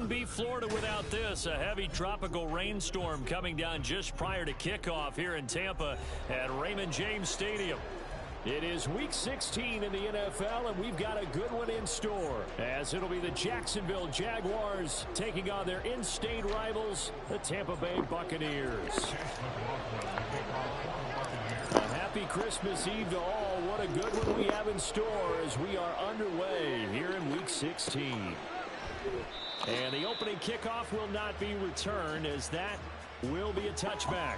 wouldn't be Florida without this. A heavy tropical rainstorm coming down just prior to kickoff here in Tampa at Raymond James Stadium. It is Week 16 in the NFL, and we've got a good one in store, as it'll be the Jacksonville Jaguars taking on their in-state rivals, the Tampa Bay Buccaneers. A happy Christmas Eve to all. What a good one we have in store as we are underway here in Week 16. And the opening kickoff will not be returned, as that will be a touchback.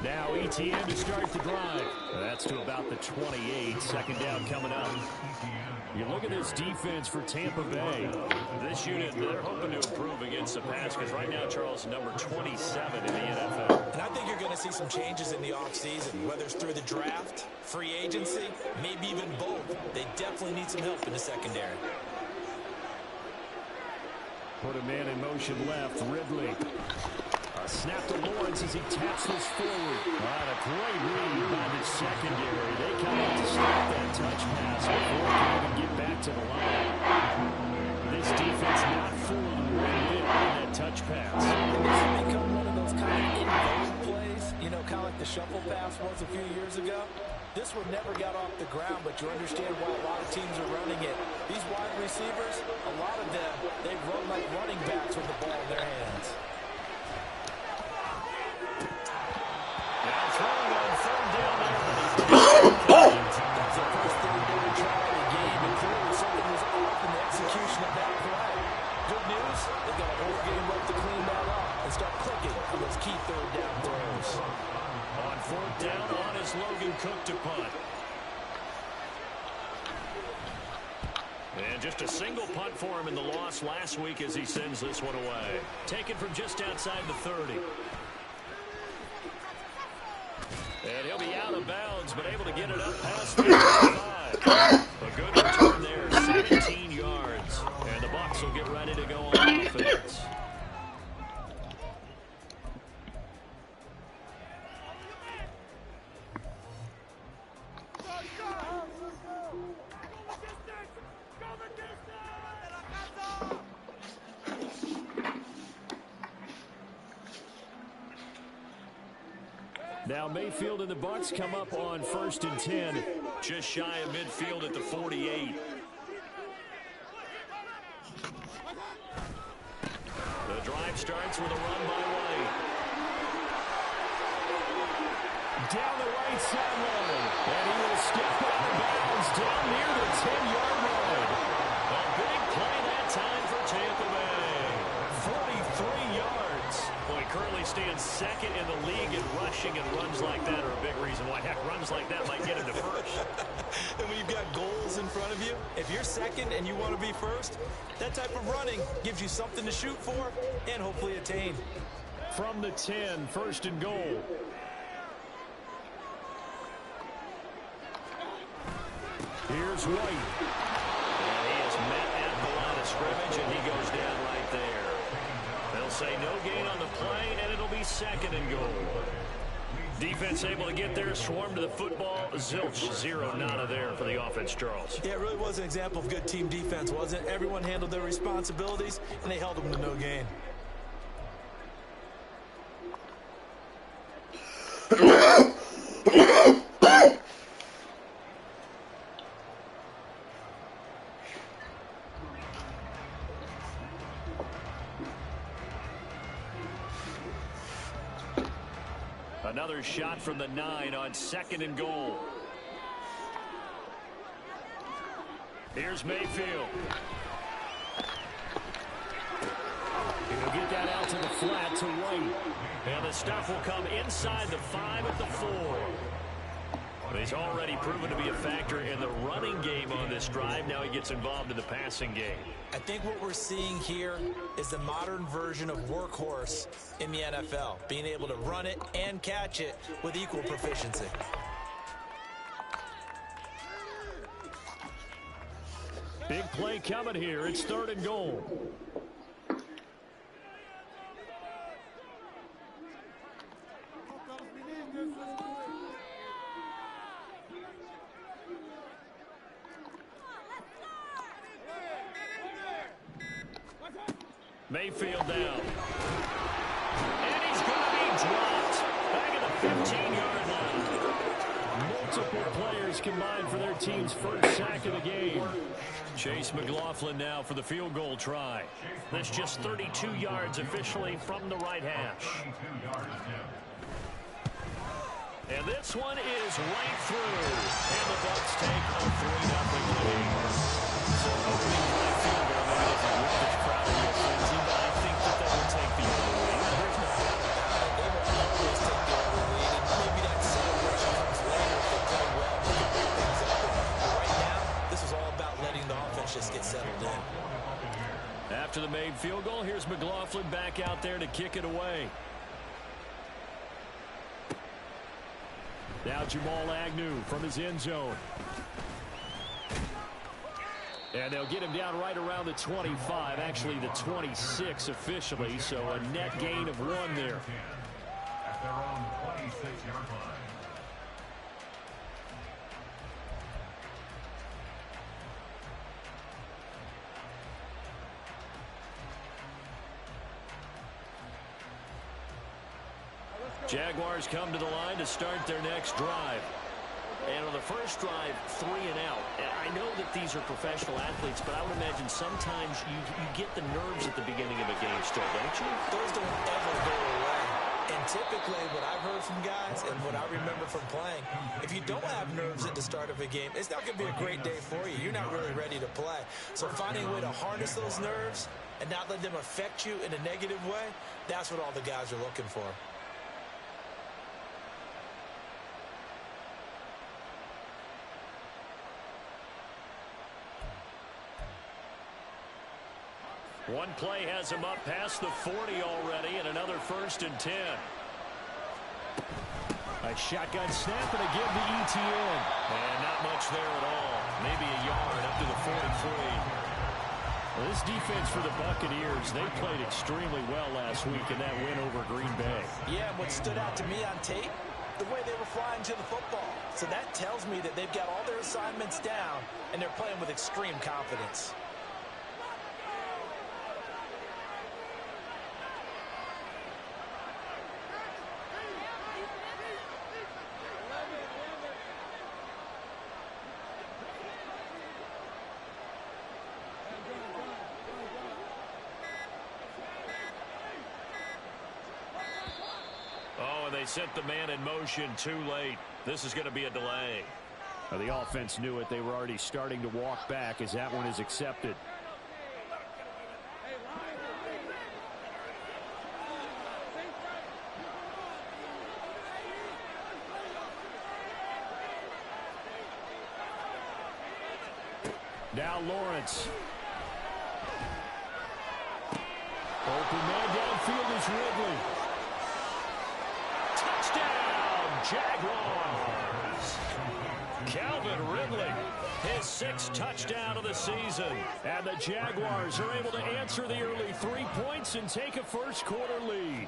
Now ETN to start the drive. That's to about the 28. Second down coming up. You look at this defense for Tampa Bay. This unit, they're hoping to improve against the pass because right now, Charles, number 27 in the NFL. And I think you're going to see some changes in the offseason, whether it's through the draft, free agency, maybe even both. They definitely need some help in the secondary. Put a man in motion left. Ridley. Snap to Lawrence as he taps this forward. A great read by the secondary. They come out to stop that touch pass before he can even get back to the line. This defense not fooled one bit on that touch pass. This has become one of those kind of innovative plays, you know, kind of like the shuffle pass was a few years ago. This one never got off the ground, but you understand why a lot of teams are running it. These wide receivers, a lot of them, they run like running backs with the ball in their hands. Throwing on third down there. That's the first third down try of the game, and clearly something was off in the execution of that play. Good news, they've got a whole game left to clean that up and start clicking on those key third down throws. On fourth down, on is Logan Cook to punt. And just a single punt for him in the loss last week as he sends this one away. Taken from just outside the 30. And he'll be out of bounds, but able to get it up past the 55. A good return there, 17 yards. And the Bucs will get ready to go on offense. Now Mayfield and the Bucs come up on 1st and 10. Just shy of midfield at the 48. The drive starts with a run by White. Down the right sideline. And he will step out of bounds down near the 10-yard line. A big play that time for Tampa Bay. 43 yards. Well, he currently stands second in the league in rushing, and runs like that are a big reason why. Heck, runs like that might get him to first. And when you've got goals in front of you, if you're second and you want to be first, that type of running gives you something to shoot for and hopefully attain. From the 10, 1st and goal. Here's White. And he is met at the line of scrimmage, and he goes down right there. They'll say no gain on the play, and it'll be 2nd and goal. Defense able to get there, swarm to the football. Zilch, 0 nada there for the offense, Charles. Yeah, it really was an example of good team defense, wasn't it? Everyone handled their responsibilities, and they held them to no gain. Another shot from the 9 on 2nd and goal. Here's Mayfield. flat to White. And the stop will come inside the 5 at the 4. He's already proven to be a factor in the running game on this drive. Now he gets involved in the passing game. I think what we're seeing here is the modern version of workhorse in the NFL, being able to run it and catch it with equal proficiency. Big play coming here. It's 3rd and goal. Mayfield down. And he's going to be dropped. Back at the 15-yard line. Multiple players combined for their team's first sack of the game. Chase McLaughlin now for the field goal try. That's just 32 yards officially from the right hash. And this one is right through. And the Bucs take a 3-0 lead. So opening drive field goal maybe doesn't whip this crowd into a frenzy, but I think that they will take the early lead. There's no doubt about it. They will always take the early lead, and maybe that celebration comes later if they play well and can pick things up. But right now, this is all about letting the offense just get settled in. After the made field goal, here's McLaughlin back out there to kick it away. Now Jamal Agnew from his end zone. And they'll get him down right around the 25, actually the 26 officially, so a net gain of 1 there. At their own 26-yard line. Jaguars come to the line to start their next drive. And on the first drive, 3 and out. And I know that these are professional athletes, but I would imagine sometimes you get the nerves at the beginning of a game still, don't you? Those don't ever go away. And typically what I've heard from guys and what I remember from playing, if you don't have nerves at the start of a game, it's not going to be a great day for you. You're not really ready to play. So finding a way to harness those nerves and not let them affect you in a negative way, that's what all the guys are looking for. One play has him up past the 40 already, and another 1st and 10. A shotgun snap and a give to ETN. And not much there at all. Maybe a yard up to the 43. Well, this defense for the Buccaneers, they played extremely well last week in that win over Green Bay. Yeah, what stood out to me on tape, the way they were flying to the football. So that tells me that they've got all their assignments down, and they're playing with extreme confidence. They sent the man in motion too late. This is going to be a delay. Well, the offense knew it. They were already starting to walk back as that one is accepted. Now Lawrence. Open man downfield is Ridley. Jaguars. Calvin Ridley, his 6th touchdown of the season. And the Jaguars are able to answer the early 3 points and take a first-quarter lead.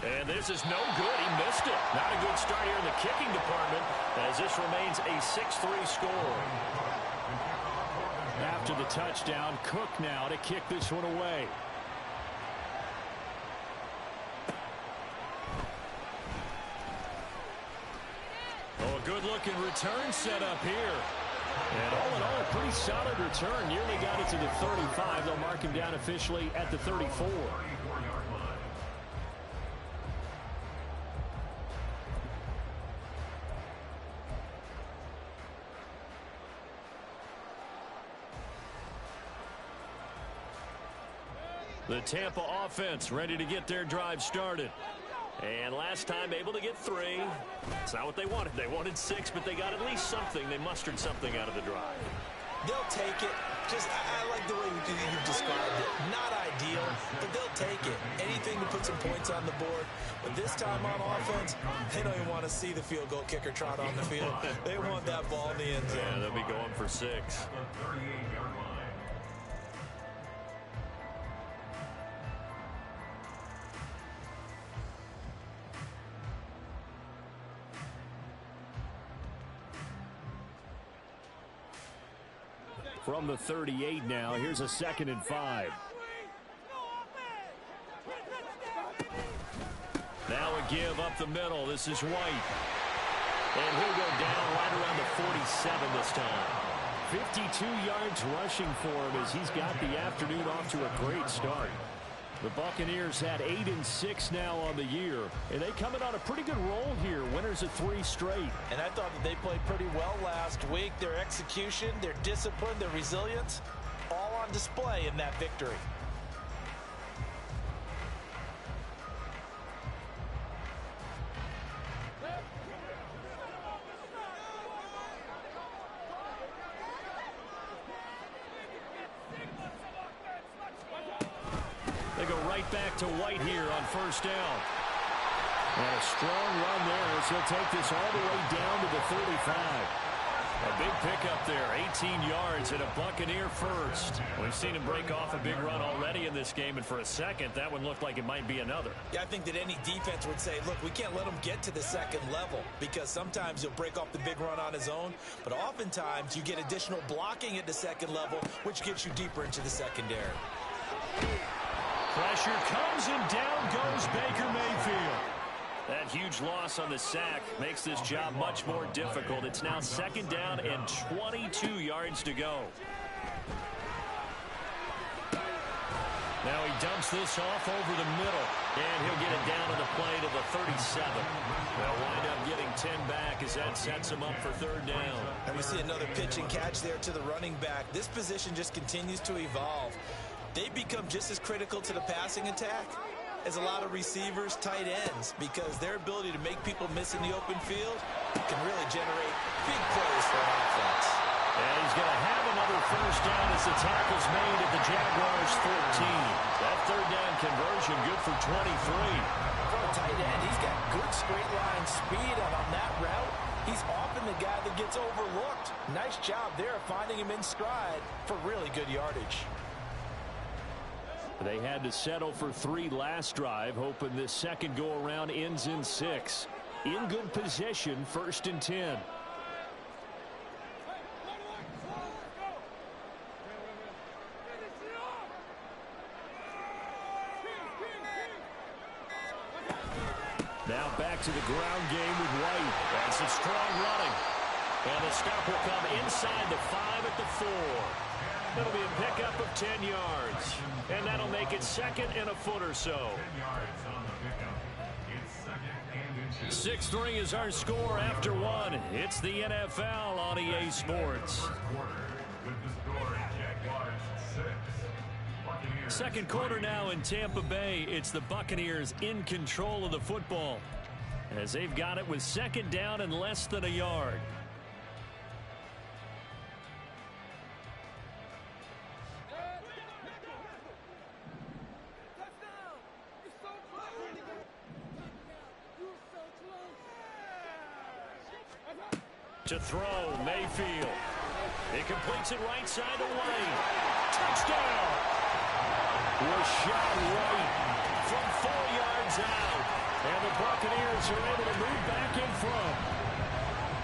And this is no good. He missed it. Not a good start here in the kicking department as this remains a 6-3 score. After the touchdown, Cook now to kick this one away. Good-looking return set up here. And all in all, a pretty solid return. Nearly got it to the 35. They'll mark him down officially at the 34. The Tampa offense ready to get their drive started. And last time able to get 3. It's not what they wanted. They wanted 6, but they got at least something. They mustered something out of the drive. They'll take it. I like the way you've described it. Not ideal, but they'll take it. Anything to put some points on the board. But this time on offense, they don't even want to see the field goal kicker trot on the field. They want that ball in the end zone. Yeah, they'll be going for 6. From the 38 now, here's a 2nd and 5. Now a give up the middle. This is White. And he'll go down right around the 47 this time. 52 yards rushing for him as he's got the afternoon off to a great start. The Buccaneers had 8-6 now on the year, and they come in on a pretty good roll here. Winners of 3 straight. And I thought that they played pretty well last week. Their execution, their discipline, their resilience, all on display in that victory. They go right back to White here on 1st down. And a strong run there as he'll take this all the way down to the 35. A big pickup there, 18 yards and a Buccaneer first. We've seen him break off a big run already in this game, and for a second, that one looked like it might be another. Yeah, I think that any defense would say, look, we can't let him get to the 2nd level because sometimes he'll break off the big run on his own, but oftentimes you get additional blocking at the 2nd level, which gets you deeper into the secondary. Pressure comes and down goes Baker Mayfield. That huge loss on the sack makes this job much more difficult. It's now 2nd down and 22 yards to go. Now he dumps this off over the middle, and he'll get it down to the play to the 37. They'll wind up getting 10 back as that sets him up for 3rd down. And we see another pitch and catch there to the running back. This position just continues to evolve. They become just as critical to the passing attack as a lot of receivers, tight ends, because their ability to make people miss in the open field can really generate big plays for an offense. And he's going to have another 1st down as the tackle's made at the Jaguars' 14. That 3rd down conversion good for 23. For a tight end, he's got good straight line speed, and on that route, he's often the guy that gets overlooked. Nice job there finding him in stride for really good yardage. They had to settle for 3 last drive, hoping this 2nd go-around ends in 6. In good position, 1st and 10. Now back to the ground game with White. That's some strong running. And the stop will come inside the 5 at the 4. That'll be a pickup of 10 yards. And that'll make it 2nd and a foot or so. 6-3 is our score after 1. It's the NFL on EA Sports. 2nd quarter now in Tampa Bay. It's the Buccaneers in control of the football, as they've got it with 2nd down and less than a yard. To throw, Mayfield. He completes it right side to White. Touchdown! Rashad White from 4 yards out. And the Buccaneers are able to move back in front.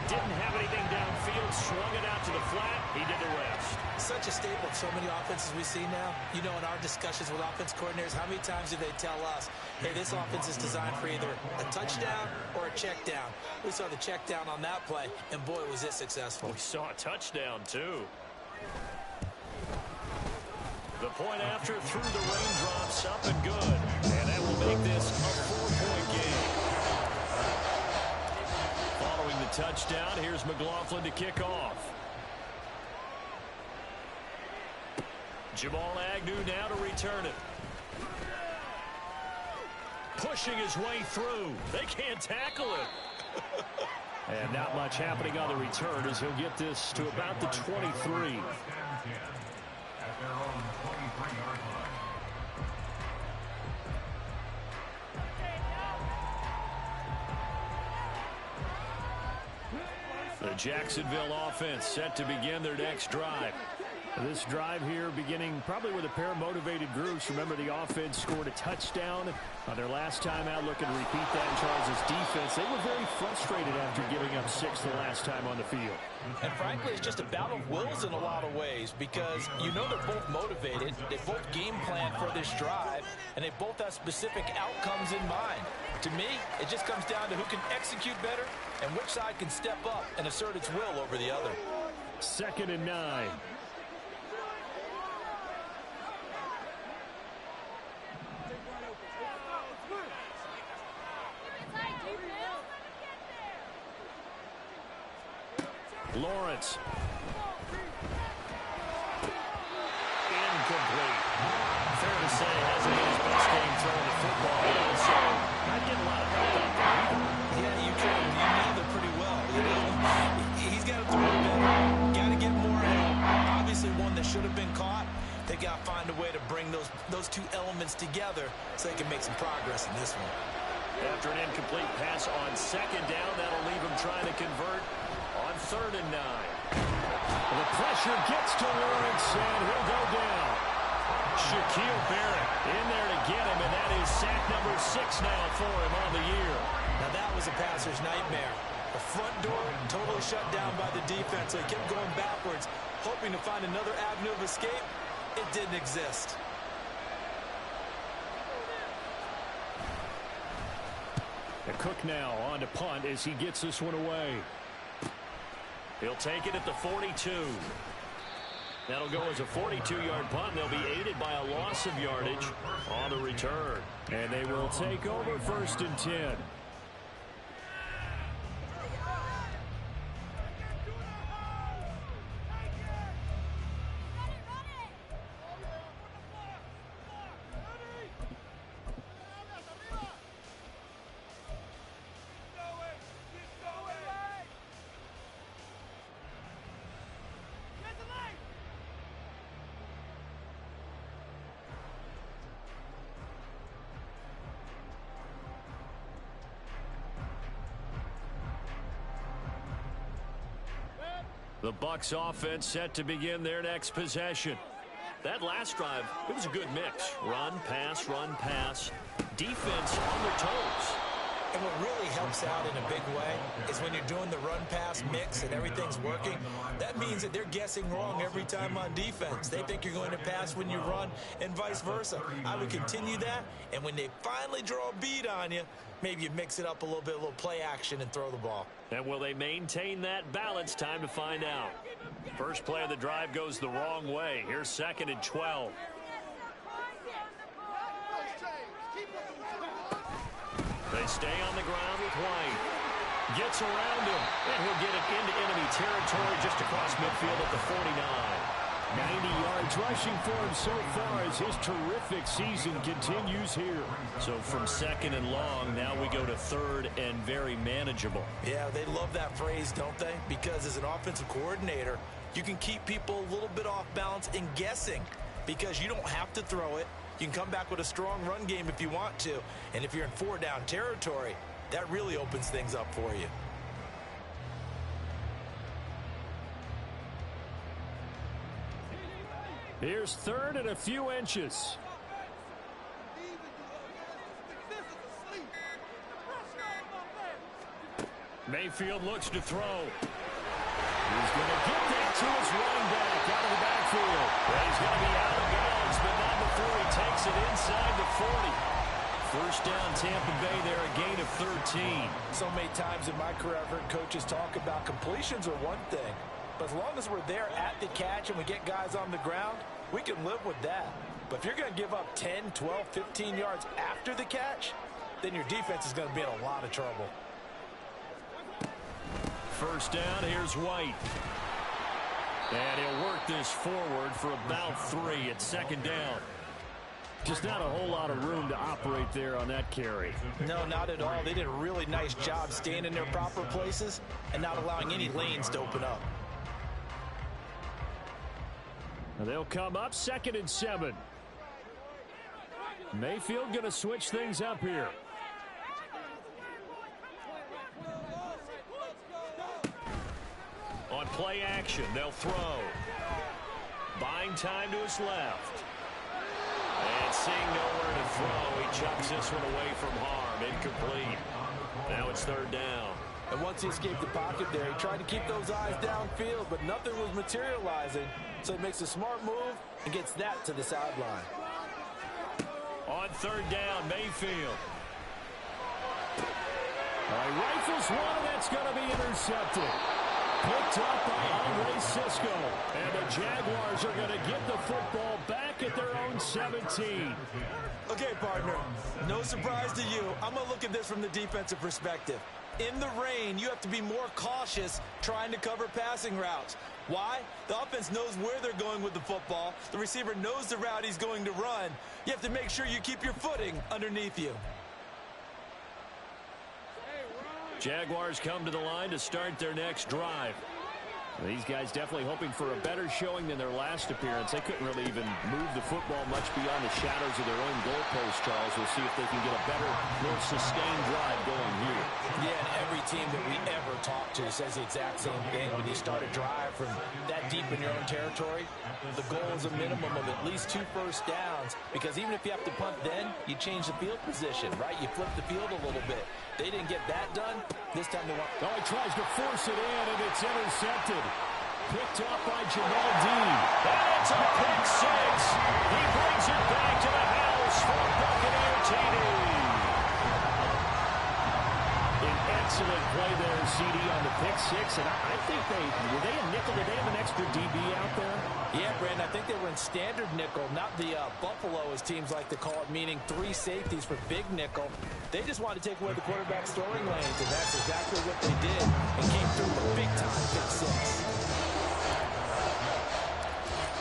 Didn't have anything downfield, swung it out to the flat. He did the rest. Such a staple of so many offenses we see now. You know, in our discussions with offense coordinators, how many times do they tell us, hey, this offense is designed for either a touchdown or a check down. We saw the check down on that play, and boy, was it successful. We saw a touchdown, too. The point after through the raindrops, up and good. And that will make this a 4-point game. Following the touchdown, here's McLaughlin to kick off. Jamal Agnew now to return it. pushing his way through. They can't tackle it. And not much happening on the return as he'll get this to about the 23. At their own 23-yard line. The Jacksonville offense set to begin their next drive. This drive here beginning probably with a pair of motivated groups. Remember, the offense scored a touchdown on their last time out, looking to repeat that in Charles' defense. They were very frustrated after giving up 6 the last time on the field. And frankly, it's just a battle of wills in a lot of ways because you know they're both motivated, they both game plan for this drive, and they both have specific outcomes in mind. To me, it just comes down to who can execute better and which side can step up and assert its will over the other. 2nd and 9. Lawrence. Incomplete. Fair to say, hasn't been his best game throwing the football. So, not getting a lot of help out there either. Yeah, you nailed it pretty well. You know, he's got to throw it better. Got to get more help. Obviously, one that should have been caught. They got to find a way to bring those two elements together so they can make some progress in this one. After an incomplete pass on 2nd down, that'll leave him trying to convert on 3rd and 9. The pressure gets to Lawrence, and he'll go down. Shaquille Barrett in there to get him, and that is sack number 6 now for him on the year. Now that was a passer's nightmare. The front door totally shut down by the defense, so he kept going backwards, hoping to find another avenue of escape. It didn't exist. And Cook now on to punt as he gets this one away. He'll take it at the 42. That'll go as a 42-yard punt. They'll be aided by a loss of yardage on the return. And they will take over 1st and 10. The Bucs offense set to begin their next possession. That last drive, it was a good mix. Run, pass, defense on their toes. And what really helps out in a big way is when you're doing the run-pass mix and everything's working, that means that they're guessing wrong every time on defense. They think you're going to pass when you run and vice versa. I would continue that, and when they finally draw a bead on you, maybe you mix it up a little bit, a little play action and throw the ball. And will they maintain that balance? Time to find out. First play of the drive goes the wrong way. Here's 2nd and 12. They stay on the ground with White. Gets around him, and he'll get it into enemy territory just across midfield at the 49. 90 yards rushing for him so far as his terrific season continues here. So from 2nd and long, now we go to 3rd and very manageable. Yeah, they love that phrase, don't they? Because as an offensive coordinator, you can keep people a little bit off balance and guessing because you don't have to throw it. You can come back with a strong run game if you want to. And if you're in 4-down territory, that really opens things up for you. Here's 3rd and a few inches. Mayfield looks to throw. He's going to get that to his running back out of the backfield. Well, he's going to be out of bounds, but not before he takes it inside the 40. First down, Tampa Bay there, a gain of 13. So many times in my career, I've heard coaches talk about completions are one thing. But as long as we're there at the catch and we get guys on the ground, we can live with that. But if you're going to give up 10, 12, 15 yards after the catch, then your defense is going to be in a lot of trouble. First down, here's White. And he'll work this forward for about 3 at 2nd down. Just not a whole lot of room to operate there on that carry. No, not at all. They did a really nice job staying in their proper places and not allowing any lanes to open up. They'll come up 2nd and 7. Mayfield going to switch things up here. On play action, they'll throw. Buying time to his left. And seeing nowhere to throw, he chucks this one away from harm. Incomplete. Now it's 3rd down. And once he escaped the pocket there, he tried to keep those eyes downfield, but nothing was materializing. So he makes a smart move and gets that to the sideline. On 3rd down, Mayfield. He rifles one, and that's going to be intercepted. Picked up by Andre Sisco. And the Jaguars are going to get the football back at their own 17. Okay, partner, no surprise to you. I'm going to look at this from the defensive perspective. In the rain, you have to be more cautious trying to cover passing routes. Why? The offense knows where they're going with the football. The receiver knows the route he's going to run. You have to make sure you keep your footing underneath you. Jaguars come to the line to start their next drive. These guys definitely hoping for a better showing than their last appearance. They couldn't really even move the football much beyond the shadows of their own goalpost, Charles. We'll see if they can get a better, more sustained drive going here. Yeah, and every team that we ever talk to says the exact same thing. When you start a drive from that deep in your own territory, the goal is a minimum of at least 2 first downs, because even if you have to punt then, you change the field position, right? You flip the field a little bit. They didn't get that done. This time they want... Oh, he tries to force it in, and it's intercepted. Picked up by Jamal Dean. And it's a pick 6. He brings it back to the house for Buccaneer TD. An excellent play there, CD, on the pick 6. And I think were they a nickel? Did they have an extra DB out there? Yeah, Brandon, I think they were in standard nickel, not the Buffalo, as teams like to call it, meaning 3 safeties for big nickel. They just wanted to take away the quarterback's throwing lanes, and that's exactly what they did, and came through with a big-time pick 6.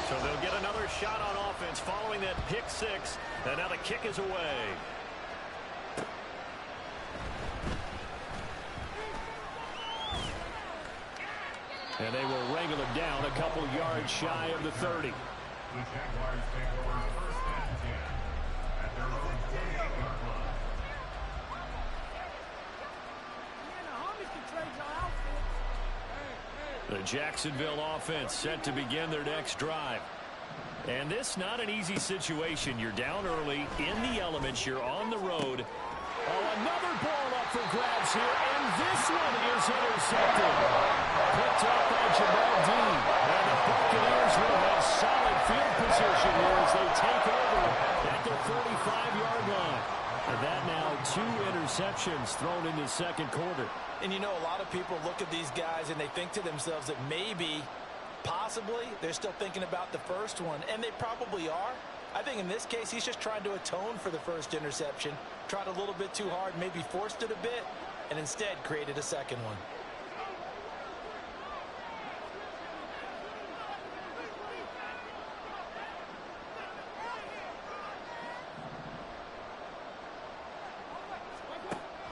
So they'll get another shot on offense following that pick 6, and now the kick is away. And they will wrangle him down a couple yards shy of the 30. The Jaguars take over 1st and 10 at their own 28-yard line. The Jacksonville offense set to begin their next drive. And this not an easy situation. You're down early, in the elements, you're on the road. Oh, another ball up for grabs here, and this one is intercepted. Picked up by Jamal Dean. And the Buccaneers will have solid field position here as they take over at their 45-yard line. And that now 2 interceptions thrown in the 2nd quarter. And you know, a lot of people look at these guys and they think to themselves that maybe, possibly, they're still thinking about the first one, and they probably are. I think in this case, he's just trying to atone for the first interception. Tried a little bit too hard, maybe forced it a bit, and instead created a second one.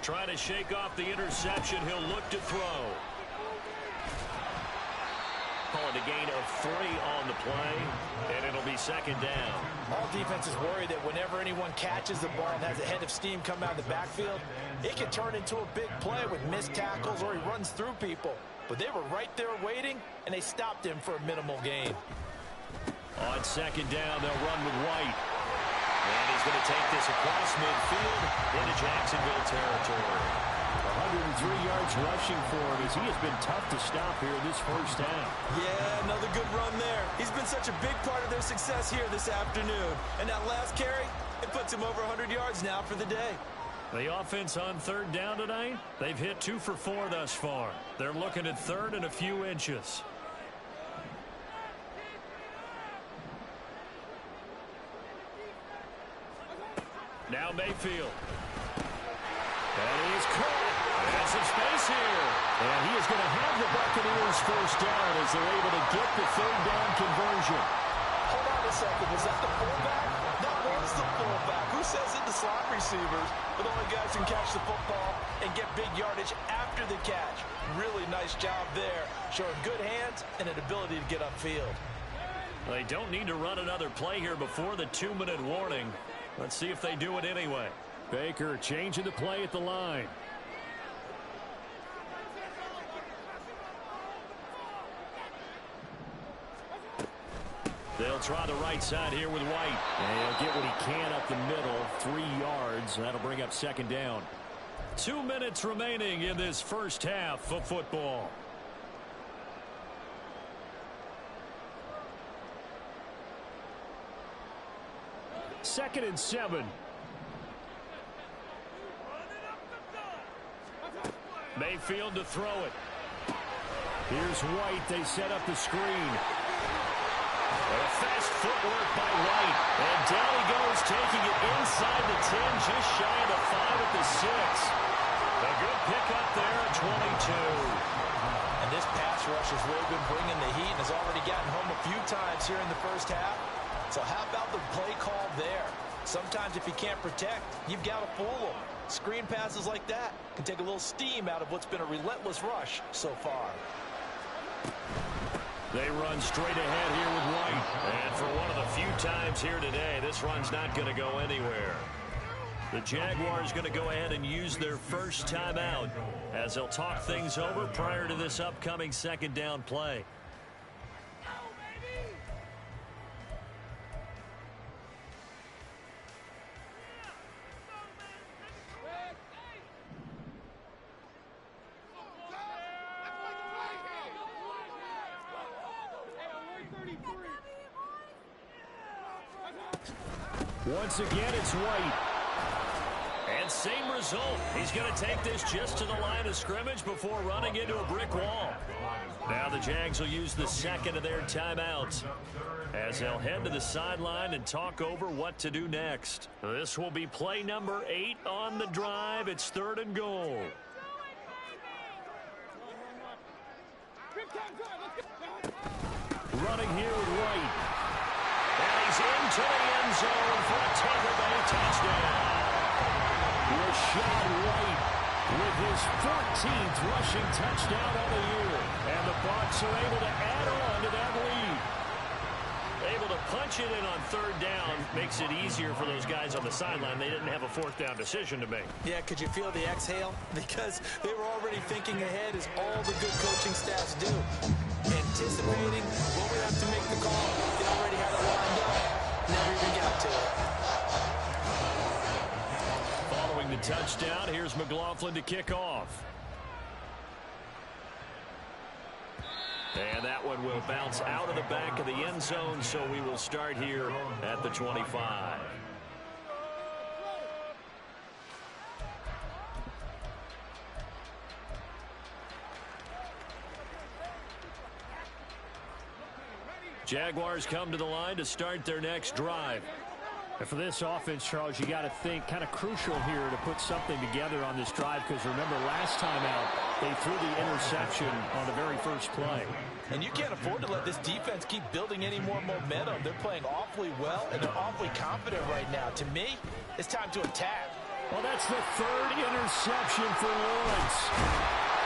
Trying to shake off the interception. He'll look to throw. Call it a gain of 3 on the play, and it'll be 2nd down. All defenses worry that whenever anyone catches the ball and has a head of steam come out of the backfield, it can turn into a big play with missed tackles or he runs through people. But they were right there waiting, and they stopped him for a minimal gain. On 2nd down, they'll run with White. And he's going to take this across midfield into Jacksonville territory. 103 yards rushing for him as he has been tough to stop here this first half. Yeah, another good run there. He's been such a big part of their success here this afternoon. And that last carry, it puts him over 100 yards now for the day. The offense on 3rd down tonight, they've hit 2 for 4 thus far. They're looking at 3rd and a few inches. Now Mayfield. And he's caught. There's some space here. And he is going to have the Buccaneers first down as they're able to get the 3rd down conversion. Hold on a second. Was that the fullback? That was the fullback. receivers, but only guys can catch the football and get big yardage after the catch. Really nice job there, showing good hands and an ability to get upfield. They don't need to run another play here before the 2-minute warning. Let's see if they do it anyway. Baker changing the play at the line. They'll try the right side here with White. And he'll get what he can up the middle, 3 yards. That'll bring up second down. 2 minutes remaining in this first half of football. Second and 7. Mayfield to throw it. Here's White. They set up the screen. A fast footwork by White. And down he goes, taking it inside the 10, just shy of the 5 at the 6. A good pickup there at 22. And this pass rush has really been bringing the heat and has already gotten home a few times here in the first half. So how about the play call there? Sometimes if you can't protect, you've got to fool them. Screen passes like that can take a little steam out of what's been a relentless rush so far. They run straight ahead here with White. And for one of the few times here today, this run's not going to go anywhere. The Jaguars going to go ahead and use their first timeout as they'll talk things over prior to this upcoming second down play. Once again, it's White. And same result. He's going to take this just to the line of scrimmage before running into a brick wall. Now the Jags will use the second of their timeouts as they'll head to the sideline and talk over what to do next. This will be play number 8 on the drive. It's 3rd and goal. Running here with White. And he's into the end zone for a Tampa Bay touchdown. Rashad White with his 14th rushing touchdown of the year. And the Bucs are able to add on to that lead. Able to punch it in on 3rd down makes it easier for those guys on the sideline. They didn't have a 4th down decision to make. Yeah, could you feel the exhale? Because they were already thinking ahead, as all the good coaching staffs do. Anticipating when we have to make the call. They already had it lined up. Never even got to it. Following the touchdown, here's McLaughlin to kick off. And that one will bounce out of the back of the end zone, so we will start here at the 25. Jaguars come to the line to start their next drive. And for this offense, Charles, you got to think kind of crucial here to put something together on this drive, because remember last time out they threw the interception on the very first play. And you can't afford to let this defense keep building any more momentum. They're playing awfully well, and they're awfully confident right now. To me, it's time to attack. Well, that's the 3rd interception for Lawrence.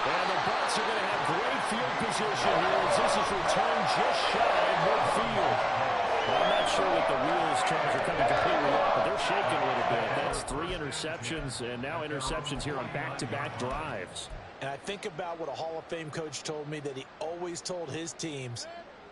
And the Bucs are going to have great field position here as this is returned just shy of midfield. Well, I'm not sure that the wheels, Charles, are coming completely off, but they're shaking a little bit. That's 3 interceptions, and now interceptions here on back-to-back drives. And I think about what a Hall of Fame coach told me, that he always told his teams,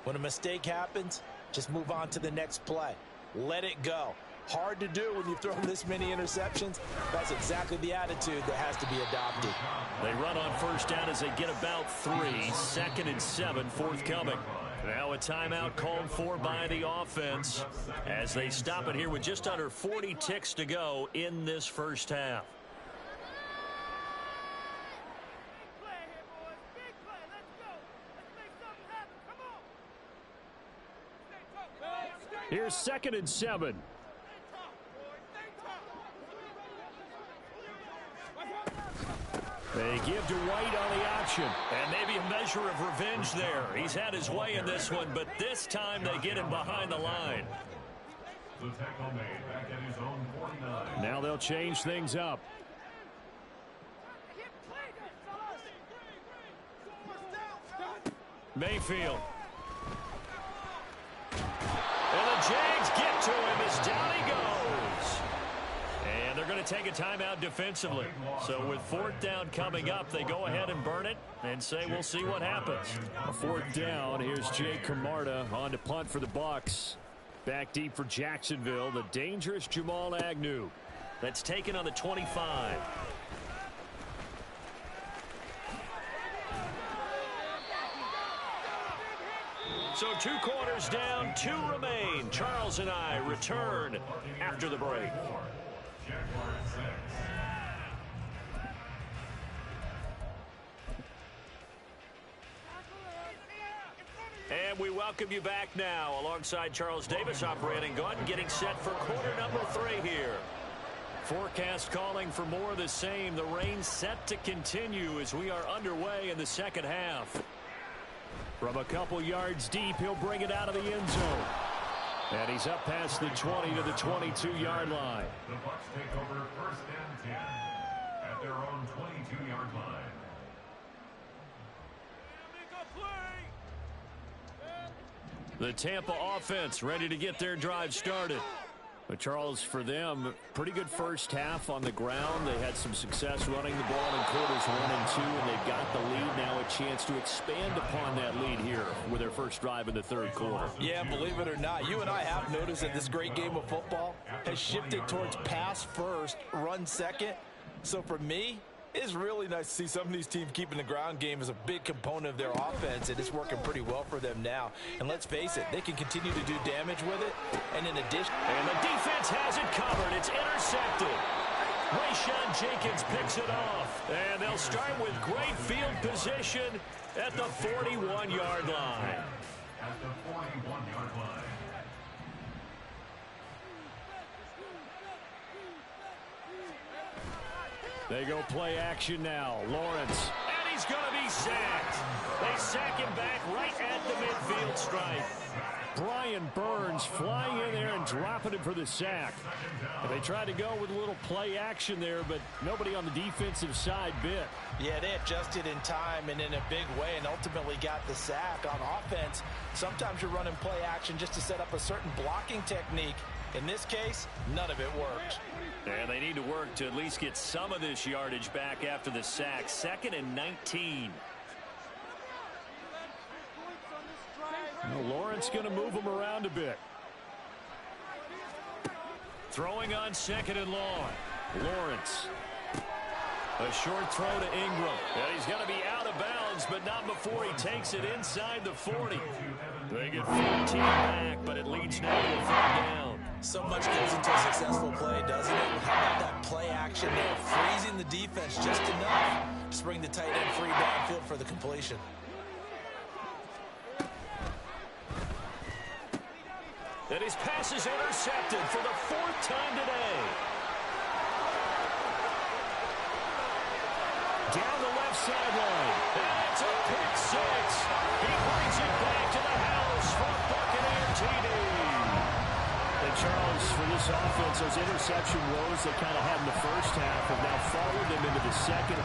when a mistake happens, just move on to the next play. Let it go. Hard to do when you've thrown this many interceptions. That's exactly the attitude that has to be adopted. They run on 1st down as they get about 3. 2nd and 7 forthcoming. Now a timeout called for by the offense as they stop it here with just under 40 ticks to go in this first half. Here's 2nd and 7. They give to White on the option. And maybe a measure of revenge there. He's had his way in this one, but this time they get him behind the line. The tackle made back at his own 49. Now they'll change things up. Mayfield. And the Jags get to him as down he goes. And they're going to take a timeout defensively. So with fourth down coming up, they go ahead and burn it and say we'll see what happens. A fourth down. Here's Jay Camarda on to punt for the Bucs. Back deep for Jacksonville, the dangerous Jamal Agnew. That's taken on the 25. So 2 quarters down, 2 remain. Charles and I return after the break. And we welcome you back now alongside Charles Davis operating gun, getting set for quarter number 3 here. Forecast calling for more of the same. The rain set to continue as we are underway in the second half. From a couple yards deep, he'll bring it out of the end zone. And he's up past the 20 to the 22-yard line. The Bucs take over first and 10 at their own 22-yard line. The Tampa offense ready to get their drive started. But Charles, for them, pretty good first half on the ground. They had some success running the ball in quarters 1 and 2, and they've got the lead now, a chance to expand upon that lead here with their first drive in the third quarter. Yeah, believe it or not, you and I have noticed that this great game of football has shifted towards pass first, run second. So for me, it's really nice to see some of these teams keeping the ground game as a big component of their offense, and it's working pretty well for them now. And let's face it, they can continue to do damage with it. And in addition... And the defense has it covered. It's intercepted. Rayshawn Jenkins picks it off. And they'll start with great field position at the 41-yard line. At the 41-yard line. They go play action now. Lawrence. And he's going to be sacked. They sack him back right at the midfield stripe. Brian Burns flying in there and dropping him for the sack. And they tried to go with a little play action there, but nobody on the defensive side bit. Yeah, they adjusted in time and in a big way and ultimately got the sack. On offense, sometimes you're running play action just to set up a certain blocking technique. In this case, none of it worked. And they need to work to at least get some of this yardage back after the sack. 2nd and 19. Well, Lawrence going to move him around a bit. Throwing on 2nd and long. Lawrence. A short throw to Ingram. And he's going to be out of bounds, but not before he takes it inside the 40. They get 14 back, but it leads now to a 3rd down. So much goes into a successful play, doesn't it? How about that play action there? Freezing the defense just enough to bring the tight end free downfield for the completion. And his pass is intercepted for the 4th time today. Down the left sideline. That's a pick 6. He brings it back to the house for Buccaneer TD. And Charles, for this offense, those interception woes they kind of had in the first half have now followed them into the second.